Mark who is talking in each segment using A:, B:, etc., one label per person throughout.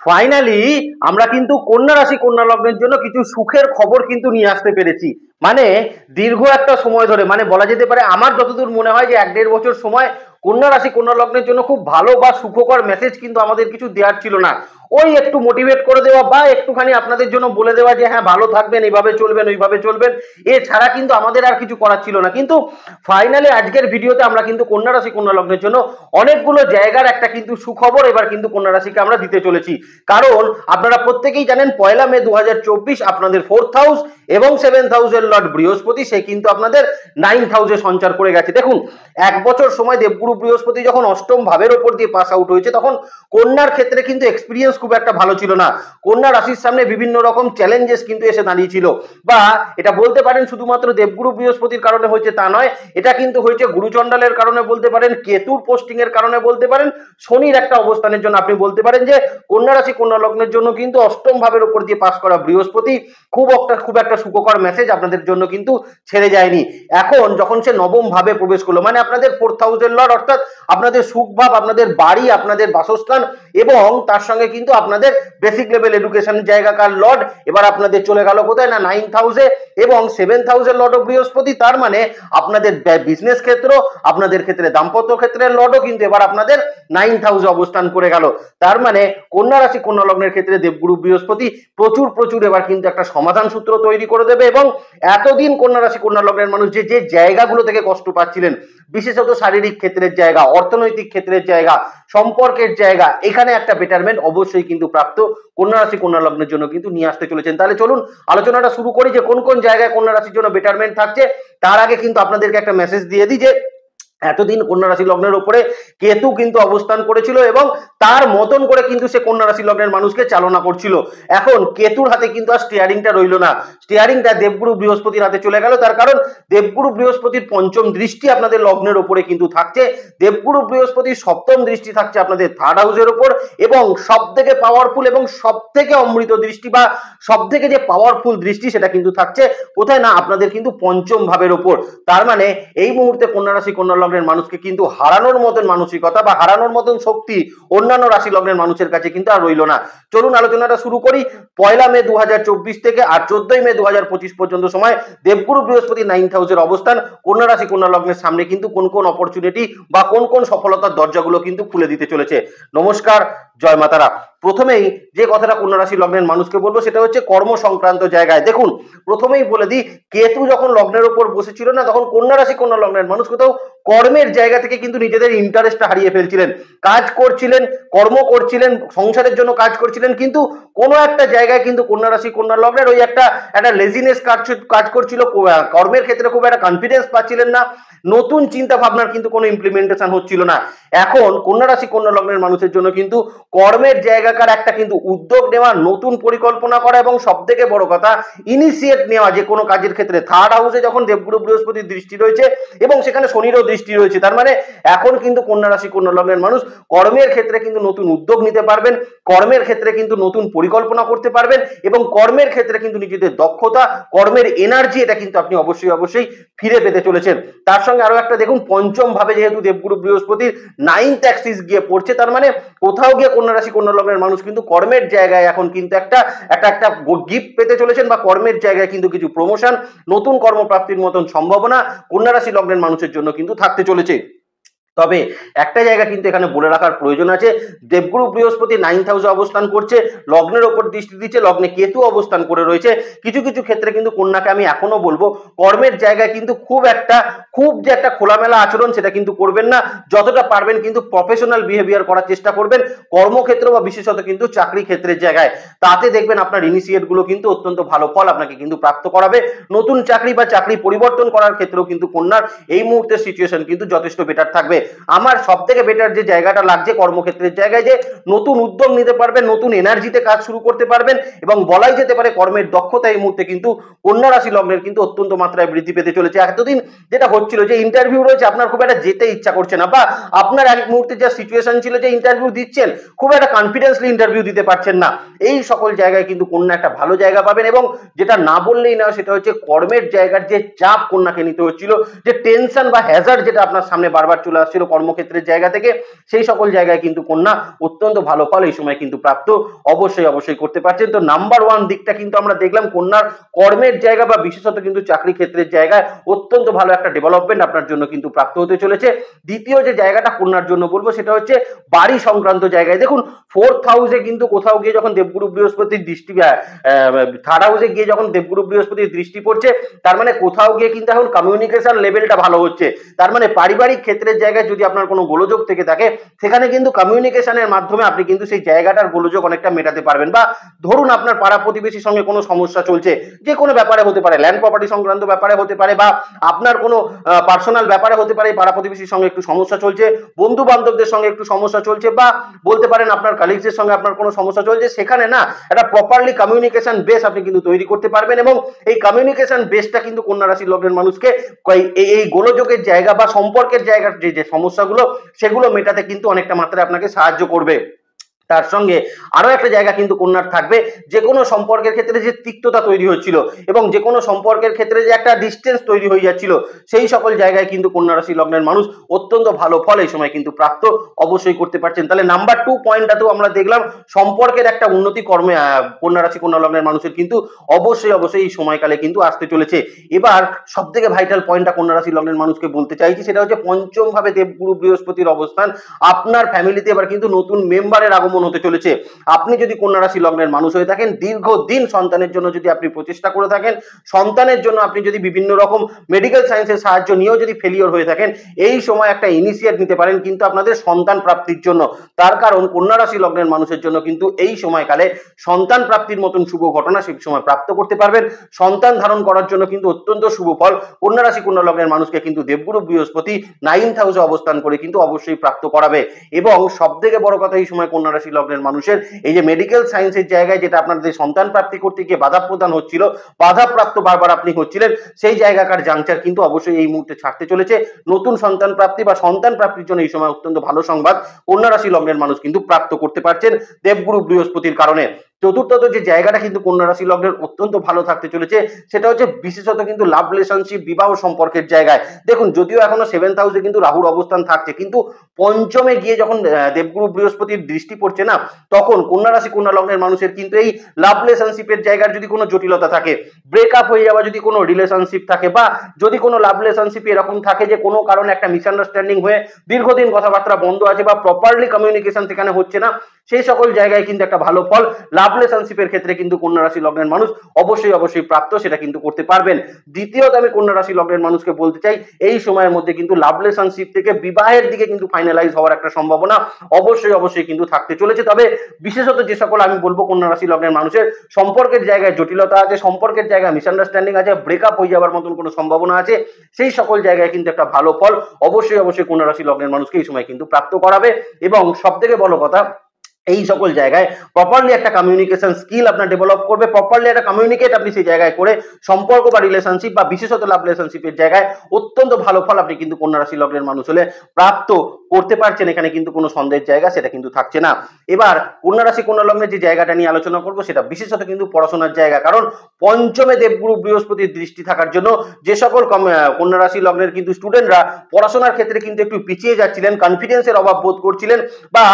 A: Finally আমরা কিন্তু কন্যা রাশি কন্যা লগ্নের জন্য কিছু সুখের খবর কিন্তু নিয়ে আসতে পেরেছি। মানে দীর্ঘ একটা সময় ধরে, মানে বলা যেতে পারে আমার যতদূর মনে হয় যে 1-1.5 বছর সময় কন্যা রাশি কন্যা লগ্নের জন্য খুব ভালো বা সুখকর মেসেজ কিন্তু আমাদের কিছু দেওয়ার ছিল না। ওই একটু মোটিভেট করে দেওয়া বা একটুখানি আপনাদের জন্য বলে দেওয়া যে হ্যাঁ ভালো থাকবেন, এইভাবে চলবেন, ওইভাবে চলবেন, এছাড়া কিন্তু আমাদের আর কিছু করার ছিল না। কিন্তু ফাইনালি আজকের ভিডিওতে আমরা কিন্তু কন্যা রাশি কন্যা লগ্নের জন্য অনেকগুলো জায়গার একটা কিন্তু সুখবর এবার কিন্তু কন্যা রাশিকে আমরা দিতে চলেছি। কারণ আপনারা প্রত্যেকেই জানেন 1 মে 2024 আপনাদের 4th হাউস এবং 7th হাউসের লর্ড বৃহস্পতি সে কিন্তু আপনাদের 9th হাউসে সঞ্চার করে গেছে। দেখুন, 1 বছর সময় দেবগুরু বৃহস্পতি যখন অষ্টম ভাবের ওপর দিয়ে পাস আউট হয়েছে তখন কন্যার ক্ষেত্রে কিন্তু এক্সপিরিয়েন্স খুব একটা ভালো ছিল না। কন্যা রাশির সামনে বিভিন্ন রকম চ্যালেঞ্জেস কিন্তু এসে দাঁড়িয়েছিল, বা এটা বলতে পারেন শুধুমাত্র দেবগুরু বৃহস্পতির কারণে হয়েছে তা নয়, এটা কিন্তু হয়েছে গুরুচণ্ডালের কারণে বলতে পারেন, কেতুর পোস্টিং এর কারণে বলতে পারেন, শনির একটা অবস্থানের জন্য আপনি বলতে পারেন যে কন্যা রাশি কন্যা লগ্নের জন্য কিন্তু অষ্টম ভাবের উপর দিয়ে পাস করা বৃহস্পতি খুব একটা সুখকর মেসেজ আপনাদের জন্য কিন্তু ছেড়ে যায়নি। এখন যখন সে নবম ভাবে প্রবেশ করলো, মানে আপনাদের 4th হাউসের লর্ড, অর্থাৎ আপনাদের সুখ ভাব, আপনাদের বাড়ি, আপনাদের বাসস্থান এবং তার সঙ্গে কিন্তু আপনাদের বেসিক লেভেল এডুকেশনের জায়গাকার লর্ড এবার আপনাদের চলে গেল কোথায় না 9th হাউসে এবং 7th হাউসের লর্ড বৃহস্পতি। তার মানে আপনাদের বিজনেস ক্ষেত্র, আপনাদের ক্ষেত্রে দাম্পত্য ক্ষেত্রের লর্ডও কিন্তু এবার আপনাদের 9th হাউসে অবস্থান করে গেল। তার মানে কন্যা রাশি কন্যা লগ্নের ক্ষেত্রে দেবগুরু বৃহস্পতি প্রচুর এবার কিন্তু একটা সমাধান সূত্র তৈরি করে দেবে। এবং এতদিন কন্যা রাশি কন্যা লগ্নের মানুষ যে যে জায়গাগুলো থেকে কষ্ট পাচ্ছিলেন, বিশেষত শারীরিক ক্ষেত্রের জায়গা, অর্থনৈতিক ক্ষেত্রের জায়গা, সম্পর্কের জায়গা, এখানে একটা বেটারমেন্ট অবশ্যই কিন্তু প্রাপ্ত কন্যা রাশি কন্যা লগ্নের জন্য কিন্তু নিয়ে আসতে চলেছেন। তাহলে চলুন আলোচনাটা শুরু করি যে কোন কোন জায়গায় কন্যা রাশির জন্য বেটারমেন্ট থাকছে। তার আগে কিন্তু আপনাদেরকে একটা মেসেজ দিয়ে দিই যে এতদিন কন্যা রাশি লগ্নের উপরে কেতু কিন্তু অবস্থান করেছিল এবং তার মতন করে কিন্তু সে কন্যা রাশি লগ্নের মানুষকে চালনা করছিল। এখন কেতুর হাতে কিন্তু আর স্টিয়ারিংটা রইল না, স্টিয়ারিংটা দেবগুরু বৃহস্পতির হাতে চলে গেল। তার কারণ দেবগুরু বৃহস্পতির পঞ্চম দৃষ্টি আপনাদের লগ্নের উপরে কিন্তু থাকছে, দেবগুরু বৃহস্পতির সপ্তম দৃষ্টি থাকছে আপনাদের 3rd হাউসের উপর, এবং সব থেকে পাওয়ারফুল এবং সব থেকে অমৃত দৃষ্টি বা সব থেকে যে পাওয়ারফুল দৃষ্টি সেটা কিন্তু থাকছে কোথায় না আপনাদের কিন্তু পঞ্চম ভাবের উপর। তার মানে এই মুহূর্তে কন্যা রাশি কন্যা লগ্নের মানুষকে কিন্তু হারানোর মতন মানসিকতা বা হারানোর মতন শক্তি অন্যান্য রাশি লগ্নের মানুষের কাছে কিন্তু আর রইল না। চলুন আলোচনাটা শুরু করি। 1 মে 2024 থেকে আর 14 মে 2025 পর্যন্ত সময় দেবগুরু বৃহস্পতি 9th হাউসের অবস্থান কন্যা রাশি কন্যা লগ্নের সামনে কিন্তু কোন কোন অপরচুনিটি বা কোন কোন সফলতার দরজাগুলো কিন্তু খুলে দিতে চলেছে। নমস্কার, জয় মাতারা। প্রথমেই যে কথাটা কন্যা রাশি লগ্নের মানুষকে বলবো সেটা হচ্ছে কর্ম সংক্রান্ত জায়গায়। দেখুন, প্রথমেই বলে দিই, কেতু যখন লগ্নের উপর বসেছিল না তখন কন্যা রাশি কন্যা লগ্নের মানুষ কোথাও কর্মের জায়গা থেকে কিন্তু নিজেদের ইন্টারেস্টটা হারিয়ে ফেলছিলেন। কাজ করছিলেন, কর্ম করছিলেন, সংসারের জন্য কাজ করছিলেন, কিন্তু কোনো একটা জায়গায় কিন্তু কন্যা রাশি কন্যা লগ্নের ওই একটা লেজিনেস কাজ করছিল, কর্মের ক্ষেত্রে খুব একটা কনফিডেন্স পাচ্ছিলেন না, নতুন চিন্তা ভাবনার কিন্তু কোনো ইমপ্লিমেন্টেশন হচ্ছিল না। এখন কন্যা রাশি কন্যা লগ্নের মানুষের জন্য কিন্তু কর্মের জায়গাকার একটা কিন্তু উদ্যোগ নেওয়া, নতুন পরিকল্পনা করা এবং সব থেকে বড় কথা ইনিশিয়েট নেওয়া যে কোনো কাজের ক্ষেত্রে। 3rd হাউসে যখন দেবগুরু বৃহস্পতির দৃষ্টি রয়েছে এবং সেখানে শনিরও দৃষ্টি রয়েছে, তার মানে এখন কিন্তু কন্যা রাশি কন্যা লগ্নের মানুষ কর্মের ক্ষেত্রে কিন্তু নতুন উদ্যোগ নিতে পারবেন, কর্মের ক্ষেত্রে কিন্তু নতুন পরিকল্পনা করতে পারবেন এবং কর্মের ক্ষেত্রে কিন্তু নিজেদের দক্ষতা, কর্মের এনার্জি এটা কিন্তু আপনি অবশ্যই ফিরে পেতে চলেছেন। তার সঙ্গে আরো একটা দেখুন, পঞ্চম ভাবে যেহেতু দেবগুরু বৃহস্পতির 9th অ্যাক্সিস গিয়ে পড়ছে, তার মানে কোথাও গিয়ে কন্যা রাশি কন্যা লগ্নের মানুষ কিন্তু কর্মের জায়গায় এখন কিন্তু একটা গিফট পেতে চলেছেন, বা কর্মের জায়গায় কিন্তু কিছু প্রমোশন, নতুন কর্মপ্রাপ্তির মতন সম্ভাবনা কন্যা রাশি লগ্নের মানুষের জন্য কিন্তু থাকতে চলেছে। তবে একটা জায়গা কিন্তু এখানে বলে রাখার প্রয়োজন আছে, দেবগুরু বৃহস্পতি 9th হাউসে অবস্থান করছে, লগ্নের ওপর দৃষ্টি দিচ্ছে, লগ্নে কেতু অবস্থান করে রয়েছে। কিছু কিছু ক্ষেত্রে কিন্তু কন্যাকে আমি এখনো বলবো কর্মের জায়গায় কিন্তু খুব যে একটা খোলামেলা আচরণ সেটা কিন্তু করবেন না, যতটা পারবেন কিন্তু প্রফেশনাল বিহেভিয়ার করার চেষ্টা করবেন কর্মক্ষেত্র বা বিশেষত কিন্তু চাকরি ক্ষেত্রের জায়গায়। তাতে দেখবেন আপনার ইনিশিয়েট গুলো কিন্তু অত্যন্ত ভালো ফল আপনাকে কিন্তু প্রাপ্ত করাবে। নতুন চাকরি বা চাকরি পরিবর্তন করার ক্ষেত্রেও কিন্তু কন্যার এই মুহূর্তের সিচুয়েশন কিন্তু যথেষ্ট বেটার থাকবে। আমার সব থেকে বেটার যে জায়গাটা লাগছে কর্মক্ষেত্রের জায়গায়, যে নতুন উদ্যোগ নিতে পারবেন, নতুন এনার্জিতে কাজ শুরু করতে পারবেন এবং বলাই যেতে পারে কর্মের দক্ষতা এই মুহূর্তে কিন্তু কন্যা রাশি লগ্নের কিন্তু অত্যন্ত মাত্রায় বৃদ্ধি পেতে চলেছে। এতদিন যেটা হচ্ছিল যে ইন্টারভিউ রয়েছে, আপনার খুব একটা যেতে ইচ্ছা করছে না, বা আপনার এক মুহূর্তে যা সিচুয়েশন ছিল যে ইন্টারভিউ দিচ্ছেন খুব একটা কনফিডেন্সলি ইন্টারভিউ দিতে পারছেন না, এই সকল জায়গায় কিন্তু কন্যা একটা ভালো জায়গা পাবেন। এবং যেটা না বললেই না সেটা হচ্ছে কর্মের জায়গার যে চাপ কন্যাকে নিতে হচ্ছিল, যে টেনশন বা হ্যাজার্ড যেটা আপনার সামনে বারবার চলে আসছিল, আসছিল কর্মক্ষেত্রের জায়গা থেকে, সেই সকল জায়গায় কিন্তু কন্যা অত্যন্ত ভালো ফল এই সময় কিন্তু প্রাপ্ত অবশ্যই করতে পারছেন। তো নাম্বার ওয়ান দিকটা কিন্তু আমরা দেখলাম কন্যার কর্মের জায়গা বা বিশেষত কিন্তু চাকরি ক্ষেত্রের জায়গায় অত্যন্ত ভালো একটা ডেভেলপমেন্ট আপনার জন্য কিন্তু প্রাপ্ত হতে চলেছে। দ্বিতীয় যে জায়গাটা কন্যার জন্য বলবো সেটা হচ্ছে বাড়ি সংক্রান্ত জায়গায়। দেখুন 4th হাউসে কিন্তু কোথাও গিয়ে যখন দেবগুরু বৃহস্পতির দৃষ্টি, 3rd হাউসে গিয়ে যখন দেবগুরু বৃহস্পতির দৃষ্টি পড়ছে, তার মানে কোথাও গিয়ে কিন্তু এখন কমিউনিকেশন লেভেলটা ভালো হচ্ছে। তার মানে পারিবারিক ক্ষেত্রের জায়গায় যদি আপনার কোনো গোলযোগ থেকে থাকে, সেখানে কিন্তু কমিউনিকেশনের মাধ্যমে আপনি কিন্তু সেই জায়গাটার গোলযোগ অনেকটা মেটাতে পারবেন। বা ধরুন আপনার পাড়া প্রতিবেশীর সঙ্গে কোনো সমস্যা চলছে, যে কোনো ব্যাপারে হতে পারে, ল্যান্ড প্রপার্টি সংক্রান্ত ব্যাপারে হতে পারে, বা আপনার কোনো পার্সোনাল ব্যাপারে হতে পারে, পাড়া প্রতিবেশীর সঙ্গে একটু সমস্যা চলছে, বন্ধু বান্ধবদের সঙ্গে একটু সমস্যা চলছে, বা বলতে পারেন আপনার কালিগসের সঙ্গে আপনার কোনো সমস্যা চলছে, সেখানে না একটা প্রপারলি কমিউনিকেশন বেস আপনি কিন্তু তৈরি করতে পারবেন। এবং এই কমিউনিকেশন বেসটা কিন্তু কন্যা রাশি লগ্নের মানুষকে এই গোলযোগের জায়গা বা সম্পর্কের জায়গার যে সমস্যাগুলো সেগুলো মেটাতে কিন্তু অনেকটা মাত্রায় আপনাকে সাহায্য করবে। তার সঙ্গে আরো একটা জায়গা কিন্তু কন্যার থাকবে, যে কোনো সম্পর্কের ক্ষেত্রে যে তিক্ততা তৈরি হচ্ছিল এবং যে কোনো সম্পর্কের ক্ষেত্রে যে একটা ডিস্টেন্স তৈরি হয়ে যাচ্ছিল, সেই সকল জায়গায় কিন্তু কন্যা রাশি লগ্নের মানুষ অত্যন্ত ভালো ফল এই সময় কিন্তু প্রাপ্ত অবশ্যই করতে পারছেন। তাহলে নাম্বার 2 পয়েন্টটাতেও আমরা দেখলাম সম্পর্কের একটা উন্নতি কর্মে কন্যা রাশি কন্যা লগ্নের মানুষের কিন্তু অবশ্যই এই সময়কালে কিন্তু আসতে চলেছে। এবার সব থেকে ভাইটাল পয়েন্টটা কন্যা রাশি লগ্নের মানুষকে বলতে চাইছি, সেটা হচ্ছে পঞ্চম ভাবে দেবগুরু বৃহস্পতির অবস্থান। আপনার ফ্যামিলিতে এবার কিন্তু নতুন মেম্বারের আগমন হতে চলেছে। আপনি যদি কন্যা রাশি লগ্নের মানুষ হয়ে থাকেন, দীর্ঘদিন সন্তানের জন্য যদি আপনি প্রচেষ্টা করে থাকেন, সন্তানের জন্য আপনি যদি বিভিন্ন রকম মেডিকেল সায়েন্সের সাহায্য নিয়েও যদি ফেলিওর হয়ে থাকেন, এই সময় একটা ইনিশিয়েট নিতে পারেন কিন্তু আপনাদের সন্তান প্রাপ্তির জন্য। তার কারণ কন্যা রাশি লগ্নের মানুষের জন্য কিন্তু এই সময়কালে সন্তান প্রাপ্তির মতন শুভ ঘটনা সেই সময় প্রাপ্ত করতে পারবেন। সন্তান ধারণ করার জন্য কিন্তু অত্যন্ত শুভ ফল কন্যা রাশি কন্যা লগ্নের মানুষকে কিন্তু দেবগুরু বৃহস্পতি 9th হাউসে অবস্থান করে কিন্তু অবশ্যই প্রাপ্ত করাবে। এবং সব থেকে বড় কথা, এই সময় কন্যা রাশি লগ্নের মানুষের এই যে মেডিকেল সায়েন্সের জায়গায় যেটা আপনাদের সন্তান প্রাপ্তি করতে গিয়ে বাধা প্রদান হচ্ছিল, বাধাপ্রাপ্ত বারবার আপনি হচ্ছিলেন, সেই জায়গাকার জাংচার কিন্তু অবশ্যই এই মুহূর্তে ছাড়তে চলেছে। নতুন সন্তান প্রাপ্তি বা সন্তান প্রাপ্তির জন্য এই সময় অত্যন্ত ভালো সংবাদ কন্যা রাশি লগ্নের মানুষ কিন্তু প্রাপ্ত করতে পারছেন দেবগুরু বৃহস্পতির কারণে। চতুর্থত যে জায়গাটা কিন্তু কন্যা রাশি লগ্নের অত্যন্ত ভালো থাকতে চলেছে, সেটা হচ্ছে বিশেষত কিন্তু লাভ রিলেশনশিপ, বিবাহ সম্পর্কের জায়গায়। দেখুন যদিও এখনো 7th হাউসে কিন্তু রাহুর অবস্থান থাকছে, কিন্তু পঞ্চমে গিয়ে যখন দেবগুরু বৃহস্পতির দৃষ্টি পড়ছে না, তখন কন্যা রাশি কন্যা লগ্নের মানুষের কিন্তু এই লাভ রিলেশনশিপের জায়গার যদি কোনো জটিলতা থাকে, ব্রেকআপ হয়ে যাওয়া যদি কোনো রিলেশনশিপ থাকে, বা যদি কোনো লাভ রিলেশনশিপ এরকম থাকে যে কোনো কারণে একটা মিসআন্ডারস্ট্যান্ডিং হয়ে দীর্ঘদিন কথাবার্তা বন্ধ আছে বা প্রপারলি কমিউনিকেশন সেখানে হচ্ছে না, সেই সকল জায়গায় কিন্তু একটা ভালো ফল লাভ রিলেশনশিপের ক্ষেত্রে কিন্তু কন্যা রাশি লগ্নের মানুষ অবশ্যই প্রাপ্ত সেটা কিন্তু করতে পারবেন। দ্বিতীয়ত আমি কন্যা রাশি লগ্নের মানুষকে বলতে চাই, এই সময়ের মধ্যে কিন্তু লাভ রিলেশনশিপ থেকে বিবাহের দিকে কিন্তু ফাইনালাইজ হওয়ার একটা সম্ভাবনা অবশ্যই কিন্তু থাকতে চলেছে। তবে বিশেষত যে সকল আমি বলবো কন্যা রাশি লগ্নের মানুষের সম্পর্কের জায়গায় জটিলতা আছে, সম্পর্কের জায়গায় মিসআন্ডারস্ট্যান্ডিং আছে, ব্রেকআপ হয়ে যাওয়ার মতন কোনো সম্ভাবনা আছে, সেই সকল জায়গায় কিন্তু একটা ভালো ফল অবশ্যই কন্যা রাশি লগ্নের মানুষকে এই সময় কিন্তু প্রাপ্ত করাবে। এবং সব থেকে বড় কথা, এই সকল জায়গায় প্রপারলি একটা কমিউনিকেশন স্কিল আপনার ডেভেলপ করবে, প্রপারলি একটা কমিউনিকেট আপনি সেই জায়গায় করে সম্পর্ক বা রিলেশনশিপ বা বিশেষত লাভ রিলেশনশিপের জায়গায় অত্যন্ত ভালো ফল আপনি কিন্তু কন্যা রাশি লগ্নের মানুষ হলে প্রাপ্ত করতে পারছেন। এখানে কিন্তু কোনো সন্দেহের জায়গা সেটা কিন্তু থাকছে না। এবার কন্যা রাশি কন্যা লগ্নের যে জায়গাটা নিয়ে আলোচনা করবো, সেটা বিশেষত কিন্তু পড়াশোনার জায়গা। কারণ পঞ্চমে দেবগুরু বৃহস্পতির দৃষ্টি থাকার জন্য যে সকল কন্যা রাশি লগ্নের কিন্তু স্টুডেন্টরা পড়াশোনার ক্ষেত্রে কিন্তু একটু পিছিয়ে যাচ্ছিলেন, কনফিডেন্সের অভাব বোধ করছিলেন, বা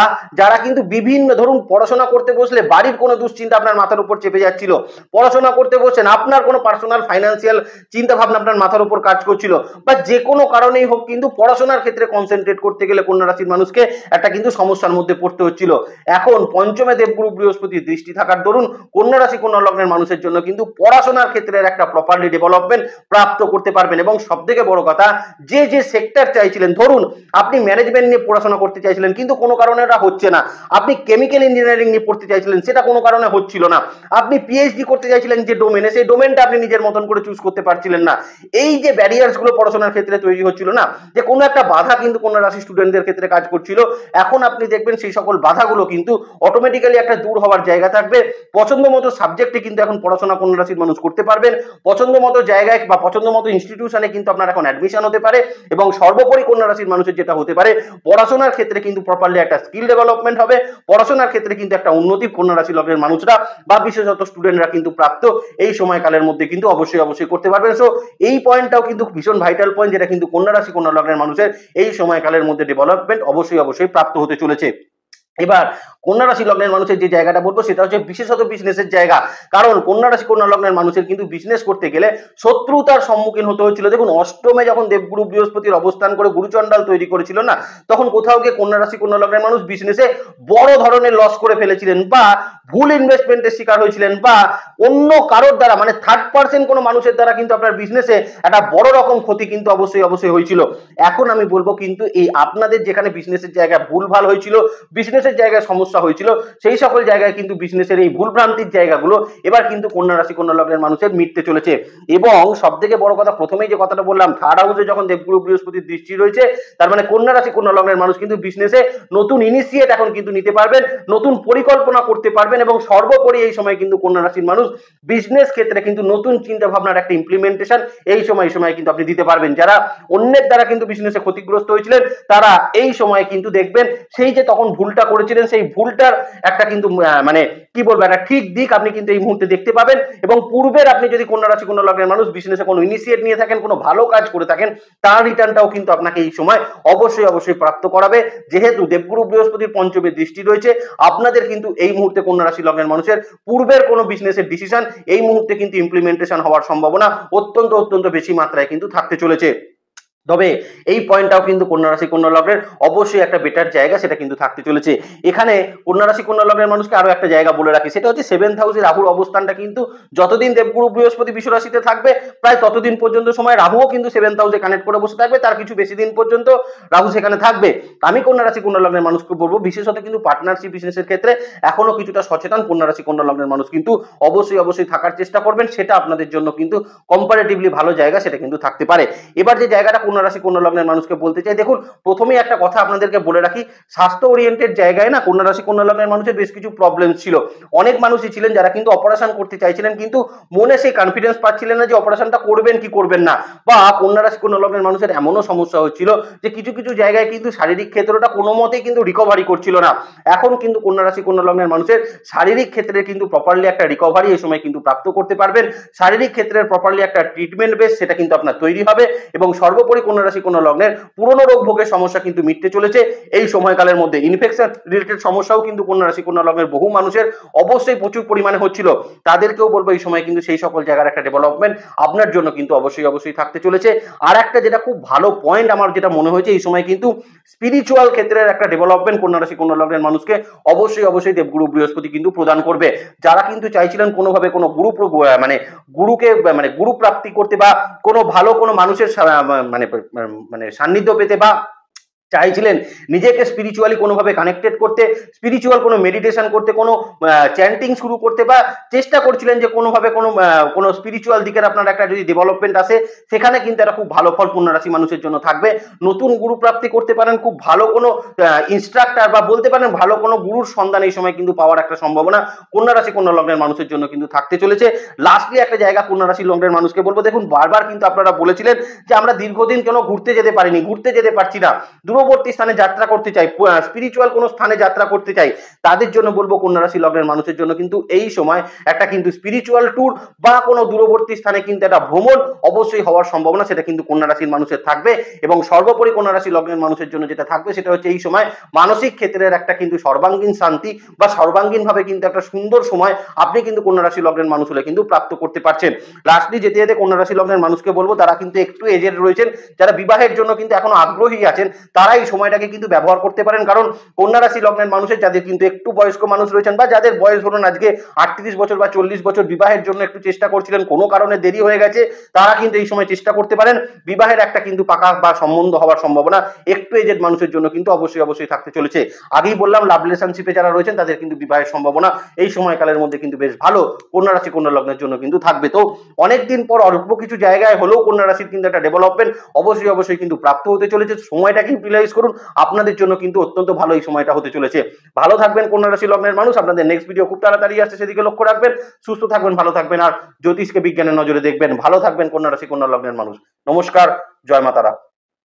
A: যারা কিন্তু বিভিন্ন ধরুন পড়াশোনা করতে বসলে বাড়ির কোনো দুশ্চিন্তা আপনার মাথার উপর চেপে যাচ্ছিল, পড়াশোনা করতে বসছেন আপনার কোনো পার্সোনাল ফাইন্যান্সিয়াল চিন্তা ভাবনা আপনার মাথার উপর কাজ করছিল, বা যে কোনো কারণেই হোক কিন্তু পড়াশোনার ক্ষেত্রে কনসেন্ট্রেট করতে গেলে কন্যা রাশির মানুষকে একটা কিন্তু সমস্যার মধ্যে পড়তে হচ্ছিল। এখন পঞ্চমে দেবগুরু বৃহস্পতির দৃষ্টি থাকার দরুন কন্যা রাশি কন্যা লগ্নের মানুষের জন্য কিন্তু পড়াশোনার ক্ষেত্রে একটা প্রপারলি ডেভেলপমেন্ট প্রাপ্ত করতে পারবেন। এবং সবথেকে বড় কথা, যে সেক্টর চাইছিলেন, ধরুন আপনি ম্যানেজমেন্ট নিয়ে পড়াশোনা করতে চাইছিলেন কিন্তু কোনো কারণে এটা হচ্ছে না, আপনি কেমিক্যাল ইঞ্জিনিয়ারিং নিয়ে পড়তে চাইছিলেন সেটা কোনো কারণে হচ্ছিল না, আপনি পিএইচডি করতে চাইছিলেন যে ডোমেনে, সেই ডোমেনটা আপনি নিজের মতন করে চুজ করতে পারছিলেন না, এই যে ব্যারিয়ার্স গুলো পড়াশোনার ক্ষেত্রে তৈরি হচ্ছিল না, যে কোনো একটা বাধা কিন্তু কন্যা রাশি স্টুডেন্টদের স্টুডেন্টদের ক্ষেত্রে কাজ করছিল, এখন আপনি দেখবেন সেই সকল বাধাগুলো কিন্তু অটোমেটিক্যালি একটা দূর হওয়ার জায়গা থাকবে। পছন্দ মতো সাবজেক্টে কিন্তু এখন পড়াশোনা কন্যা রাশির মানুষ করতে পারবেন, পছন্দ মতো জায়গায় বা পছন্দ মতো ইনস্টিটিউশনে কিন্তু আপনার এখন অ্যাডমিশন হতে পারে, এবং সর্বোপরি কন্যা রাশির মানুষের যেটা হতে পারে, পড়াশোনার ক্ষেত্রে কিন্তু প্রপারলি একটা স্কিল ডেভেলপমেন্ট হবে, পড়াশোনার ক্ষেত্রে কিন্তু একটা উন্নতি কন্যা রাশি লগ্নের মানুষরা বা বিশেষত স্টুডেন্টরা কিন্তু প্রাপ্ত এই সময়কালের মধ্যে কিন্তু অবশ্যই করতে পারবেন। সো এই পয়েন্টটাও কিন্তু ভীষণ ভাইটাল পয়েন্ট, যেটা কিন্তু কন্যা রাশি কন্যা লগ্নের মানুষের এই সময়কালের মধ্যে ডেভেলপমেন্ট অবশ্যই প্রাপ্ত হতে চলেছে। এবার কন্যা রাশি লগ্নের মানুষের যে জায়গাটা বলবো সেটা হচ্ছে বিশেষত বিজনেসের জায়গা। কারণ কন্যা রাশি কন্যা লগ্নের মানুষের কিন্তু বিজনেস করতে গেলে শত্রুতার সম্মুখীন হতে হয়েছিল। দেখুন, অষ্টমে যখন দেবগুরু বৃহস্পতির অবস্থান করে গুরুচণ্ডাল তৈরি করেছিল না, তখন কোথাও গিয়ে কন্যা রাশি কন্যা লগ্নের মানুষ বিজনেসে বড় ধরনের লস করে ফেলেছিলেন, বা ভুল ইনভেস্টমেন্টের শিকার হয়েছিলেন, বা অন্য কারোর দ্বারা মানে থার্ড পার্সন কোনো মানুষের দ্বারা কিন্তু আপনার বিজনেসে একটা বড় রকম ক্ষতি কিন্তু অবশ্যই হয়েছিল। এখন আমি বলবো কিন্তু এই আপনাদের যেখানে বিজনেসের জায়গায় ভুলভাল হয়েছিল, বিজনেসের জায়গায় সমস্যা হয়েছিল, সেই সকল জায়গায় কিন্তু বিজনেসের এই ভুলভ্রান্তির জায়গাগুলো এবার কিন্তু কন্যা রাশি কন্যা লগ্নের মানুষের মিটতে চলেছে। এবং সব থেকে বড় কথা, প্রথমেই যে কথাটা বললাম, থার্ড হাউসে যখন দেবগুরু বৃহস্পতির দৃষ্টি রয়েছে, তার মানে কন্যা রাশি কন্যা লগ্নের মানুষ কিন্তু বিজনেসে নতুন ইনিশিয়েট এখন কিন্তু নিতে পারবেন, নতুন পরিকল্পনা করতে পারবেন, এবং সর্বোপরি এই সময় কিন্তু কন্যা রাশির মানুষ বিজনেস ক্ষেত্রে কিন্তু নতুন চিন্তা ভাবনার একটা ইমপ্লিমেন্টেশন এই সময় কিন্তু আপনি দিতে পারবেন। যারা অন্যের দ্বারা কিন্তু বিজনেসে ক্ষতিগ্রস্ত হয়েছিলেন, তারা এই সময় কিন্তু দেখবেন সেই যে তখন ভুলটা করেছিলেন, সেই ভুলটার একটা কিন্তু মানে কি বলবো, একটা ঠিক দিক আপনি কিন্তু এই মুহূর্তে দেখতে পাবেন। এবং পূর্বের আপনি যদি কন্যা রাশি কন্যা লগ্নের মানুষ বিজনেসে কোনো ইনিশিয়েট নিয়ে থাকেন, কোনো ভালো কাজ করে থাকেন, তার রিটার্নটাও কিন্তু আপনাকে এই সময় অবশ্যই প্রাপ্ত করাবে। যেহেতু দেবগুরু বৃহস্পতির পঞ্চমে দৃষ্টি রয়েছে, আপনাদের কিন্তু এই মুহূর্তে কন্যা রাশি লগ্নের মানুষের পূর্বের কোনো বিজনেসের ডিসিশন এই মুহূর্তে কিন্তু ইমপ্লিমেন্টেশন হওয়ার সম্ভাবনা অত্যন্ত বেশি মাত্রায় কিন্তু থাকতে চলেছে। তবে এই পয়েন্টটাও কিন্তু কন্যা রাশি কন্যা লগ্নের অবশ্যই একটা বেটার জায়গা সেটা কিন্তু থাকতে চলেছে। এখানে কন্যা রাশি কন্যা লগ্নের মানুষকে আরো একটা জায়গা বলে রাখি, সেটা হচ্ছে সেভেন্থ হাউসে রাহুর অবস্থানটা কিন্তু যতদিন দেবগুরু বৃহস্পতি বিষ রাশিতে থাকবে, প্রায় ততদিন পর্যন্ত সময় রাহুও কিন্তু সেভেন্থ হাউসে কানেক্ট করে বসে থাকবে, তার কিছু বেশি দিন পর্যন্ত রাহু সেখানে থাকবে। আমি কন্যা রাশি কন্যা লগ্নের মানুষকে বলবো, বিশেষত কিন্তু পার্টনারশিপ বিজনেসের ক্ষেত্রে এখনো কিছুটা সচেতন কন্যা রাশি কন্যা লগ্নের মানুষ কিন্তু অবশ্যই থাকার চেষ্টা করবেন, সেটা আপনাদের জন্য কিন্তু কম্পারেটিভলি ভালো জায়গা সেটা কিন্তু থাকতে পারে। এবার যে জায়গাটা কন্যা রাশি কন্যা লগ্নের মানুষকে বলতে চাই, দেখুন প্রথমেই একটা কথা আপনাদেরকে বলে রাখি, স্বাস্থ্য ওরিয়েন্টেড জায়গায় না কন্যা রাশি কন্যা লগ্নের মানুষের বেশ কিছু প্রবলেম ছিল। অনেক মানুষই ছিলেন যারা কিন্তু অপারেশন করতে চাইছিলেন, কিন্তু মনে সেই কনফিডেন্স পাচ্ছিলেন না যে অপারেশনটা করবেন কি করবেন না, বা কন্যা রাশি কন্যা লগ্নের মানুষের এমনও সমস্যা হচ্ছিল যে কিছু জায়গায় কিন্তু শারীরিক ক্ষেত্রটা কোনো মতেই কিন্তু রিকভারি করছিল না। এখন কিন্তু কন্যা রাশি কন্যা লগ্নের মানুষের শারীরিক ক্ষেত্রে কিন্তু প্রপারলি একটা রিকভারি এই সময় কিন্তু প্রাপ্ত করতে পারবেন। শারীরিক ক্ষেত্রের প্রপারলি একটা ট্রিটমেন্ট বেস সেটা কিন্তু আপনার তৈরি হবে, এবং সর্বোপরি কন্যা রাশি কন্যা লগ্নের পুরনো রোগ ভোগের সমস্যা কিন্তু মিটতে চলেছে এই সময়কালের মধ্যে। ইনফেকশন রিলেটেড সমস্যাও কিন্তু কন্যা রাশি কন্যা লগ্নের বহু মানুষের অবশ্যই প্রচুর পরিমাণে হচ্ছিল, তাদেরকেও বলবো এই সময় কিন্তু সেই সকল জায়গার একটা ডেভেলপমেন্ট আপনার জন্য কিন্তু অবশ্যই থাকতে চলেছে। আর একটা যেটা খুব ভালো পয়েন্ট আমার যেটা মনে হয়েছে, এই সময় কিন্তু স্পিরিচুয়াল ক্ষেত্রের একটা ডেভেলপমেন্ট কন্যা রাশি কন্যা লগ্নের মানুষকে অবশ্যই দেবগুরু বৃহস্পতি কিন্তু প্রদান করবে। যারা কিন্তু চাইছিলেন কোনোভাবে কোনো গুরুকে গুরু প্রাপ্তি করতে, বা কোনো ভালো কোনো মানুষের মানে সান্নিধ্য পেতে, বা চাইছিলেন নিজেকে স্পিরিচুয়ালি কোনোভাবে কানেক্টেড করতে, স্পিরিচুয়াল কোনো মেডিটেশন করতে, কোনো চ্যান্টিং শুরু করতে, বা চেষ্টা করছিলেন যে কোনোভাবে কোনো স্পিরিচুয়াল দিকের আপনার একটা যদি ডেভেলপমেন্ট আসে, সেখানে কিন্তু একটা খুব ভালো ফল কন্যা রাশি মানুষের জন্য থাকবে। নতুন গুরু প্রাপ্তি করতে পারেন, খুব ভালো কোনো ইনস্ট্রাক্টর বা বলতে পারেন ভালো কোনো গুরুর সন্ধান এই সময় কিন্তু পাওয়ার একটা সম্ভাবনা কন্যা রাশি কন্যা লগ্নের মানুষের জন্য কিন্তু থাকতে চলেছে। লাস্টলি একটা জায়গা কন্যা রাশি লগ্নের মানুষকে বলবো, দেখুন বারবার কিন্তু আপনারা বলেছিলেন যে আমরা দীর্ঘদিন কেন ঘুরতে যেতে পারিনি, ঘুরতে যেতে পারছি না, দূরবর্তী স্থানে যাত্রা করতে চাই, স্পিরিচুয়াল কোনো স্থানে যাত্রা করতে চাই, তাদের জন্য বলবো কন্যা রাশি লগ্নের মানুষের জন্য কিন্তু এই সময় একটা কিন্তু স্পিরিচুয়াল ট্যুর বা কোনো দূরবর্তী স্থানে কিন্তু একটা ভ্রমণ অবশ্যই হওয়ার সম্ভাবনা সেটা কিন্তু কন্যা রাশির মানুষের থাকবে। এবং সর্বোপরি কন্যা রাশি লগ্নের মানুষের জন্য যেটা থাকবে সেটা হচ্ছে এই সময় মানসিক ক্ষেত্রের একটা কিন্তু সর্বাঙ্গীন শান্তি বা সর্বাঙ্গীন ভাবে কিন্তু একটা সুন্দর সময় আপনি কিন্তু কন্যা রাশি লগ্নের মানুষ হলে কিন্তু প্রাপ্ত করতে পারছেন। লাস্টলি যেতে কন্যা রাশি লগ্নের মানুষকে বলবো, তারা কিন্তু একটু এজেড রয়েছেন, যারা বিবাহের জন্য কিন্তু এখনো আগ্রহী আছেন, তারা এই সময়টাকে কিন্তু ব্যবহার করতে পারেন। কারণ কন্যা রাশি লগ্নের মানুষের যাদের কিন্তু একটু বয়স্ক মানুষ রয়েছেন, বা যাদের বয়স ধরুন আজকে 38 বছর বা 40 বছর, বিবাহের জন্য একটু চেষ্টা করছিলেন, কোনো কারণে দেরি হয়ে গেছে, তারা কিন্তু এই সময় চেষ্টা করতে পারেন। বিবাহের একটা কিন্তু পাকা বা সম্বন্ধ হওয়ার সম্ভাবনা একটু এজেড মানুষের জন্য কিন্তু অবশ্যই থাকতে চলেছে। আগেই বললাম লাভ রিলেশনশিপে যারা রয়েছেন তাদের কিন্তু বিবাহের সম্ভাবনা এই সময়কালের মধ্যে কিন্তু বেশ ভালো কন্যা রাশি কন্যা লগ্নের জন্য কিন্তু থাকবে। তো অনেকদিন পর অল্প কিছু জায়গায় হলেও কন্যা রাশির কিন্তু একটা ডেভেলপমেন্ট অবশ্যই কিন্তু প্রাপ্ত হতে চলেছে। সময়টাকে ইউটিলাইজ করুন, আপনাদের জন্য কিন্তু অত্যন্ত ভালো এই সময়টা হতে চলেছে। ভালো থাকবেন কন্যা রাশি লগ্নের মানুষ, আপনাদের নেক্সট ভিডিও খুব তাড়াতাড়ি আসছে, সেদিকে লক্ষ্য রাখবেন। সুস্থ থাকবেন, ভালো থাকবেন, আর জ্যোতিষকে বিজ্ঞানের নজরে দেখবেন। ভালো থাকবেন কন্যা রাশি কন্যা লগ্নের মানুষ। নমস্কার, জয় মা তারা।